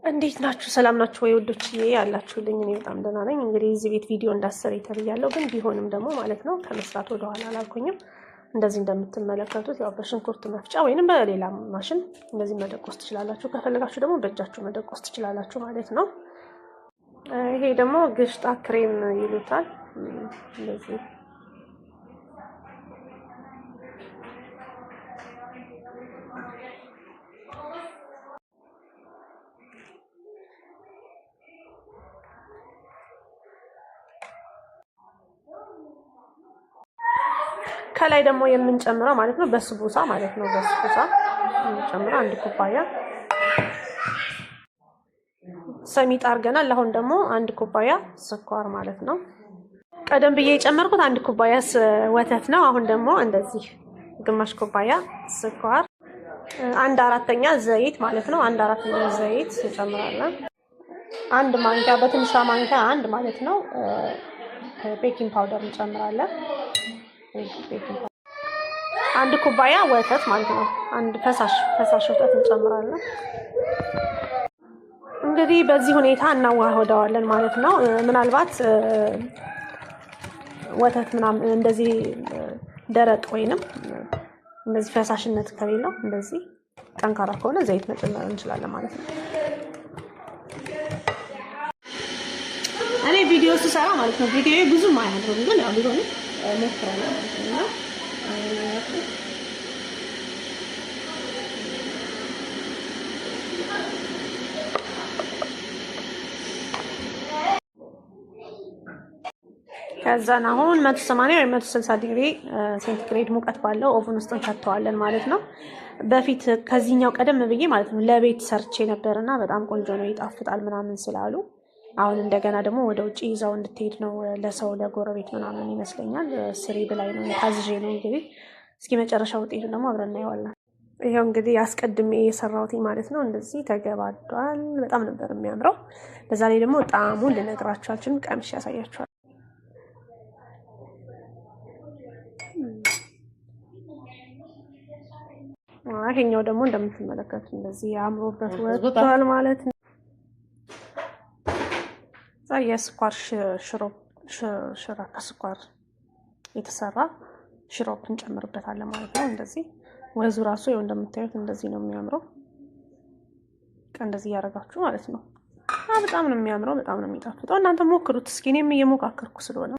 እንዴት ናችሁ? ሰላም ናችሁ ወይ ውዶችዬ? ያላችሁልኝ እኔ በጣም ደህና ነኝ። እንግዲህ እዚህ ቤት ቪዲዮ እንዳሰር ተብያለሁ፣ ግን ቢሆንም ደግሞ ማለት ነው ከመስራት ወደኋላ አላልኩኝም። እንደዚህ እንደምትመለከቱት ያው በሽንኩርት መፍጫ ወይንም በሌላ ማሽን እንደዚህ መደቆስ ትችላላችሁ። ከፈለጋችሁ ደግሞ በእጃችሁ መደቆስ ትችላላችሁ ማለት ነው። ይሄ ደግሞ ግሽጣ ክሬም ይሉታል። እንደዚህ ከላይ ደግሞ የምንጨምረው ማለት ነው በስቡሳ ማለት ነው። በስቡሳ የምንጨምረው 1 ኩባያ ሰሚጥ አድርገናል። አሁን ደግሞ 1 ኩባያ ስኳር ማለት ነው። ቀደም ብዬ የጨመርኩት 1 ኩባያ ወተት ነው። አሁን ደግሞ እንደዚህ ግማሽ ኩባያ ስኳር፣ 1/4ኛ ዘይት ማለት ነው። 1/4ኛ ዘይት እንጨምራለን። 1 ማንኪያ በትንሿ ማንኪያ 1 ማለት ነው ቤኪንግ ፓውደር እንጨምራለን። 1 ኩባያ ወተት ማለት ነው። 1 ፈሳሽ ወተት እንጨምራለን። እንግዲህ በዚህ ሁኔታ እናዋህደዋለን ማለት ነው። ምናልባት ወተት ምናምን እንደዚህ ደረቅ ወይንም እንደዚህ ፈሳሽነት ከሌለው እንደዚህ ጠንካራ ከሆነ ዘይት መጨመር እንችላለን ማለት ነው። እኔ ቪዲዮ ስሰራ ማለት ነው ቪዲዮ ብዙም አያምርም፣ ግን ያው ቢሆንም ሞክራለሁ ማለት ነው። ከዛን አሁን 180 ወይ 160 ዲግሪ ሴንቲግሬድ ሙቀት ባለው ኦቨን ውስጥ እንከተዋለን ማለት ነው። በፊት ከዚህኛው ቀደም ብዬ ማለት ነው ለቤት ሰርቼ ነበርና በጣም ቆንጆ ነው ይጣፍጣል ምናምን ስላሉ አሁን እንደገና ደግሞ ወደ ውጪ ይዛው እንድትሄድ ነው ለሰው ለጎረቤት ምናምን ይመስለኛል። ስሪ ብላይ ነው ታዝዤ ነው እንግዲህ። እስኪ መጨረሻ ውጤቱን ደግሞ አብረን እናየዋለን። ይሄው እንግዲህ አስቀድሜ የሰራሁት ማለት ነው እንደዚህ ተገባዷል። በጣም ነበር የሚያምረው። በዛ ላይ ደግሞ ጣዕሙን ልነግራችሁ አልችልም። ቀምሼ ያሳያችኋል። ይሄኛው ደግሞ እንደምትመለከቱት እንደዚህ አምሮበት ወጥቷል ማለት ነው። የስኳር ሽሮ ከስኳር የተሰራ ሽሮፕ እንጨምርበታለን ማለት ነው። እንደዚህ ወዙ ራሱ ይኸው እንደምታዩት እንደዚህ ነው የሚያምረው። እንደዚህ ያደርጋችሁ ማለት ነው። በጣም ነው የሚያምረው፣ በጣም ነው የሚጣፍጠው። እናንተ ሞክሩት እስኪ። እኔም እየሞካከርኩ ስለሆነ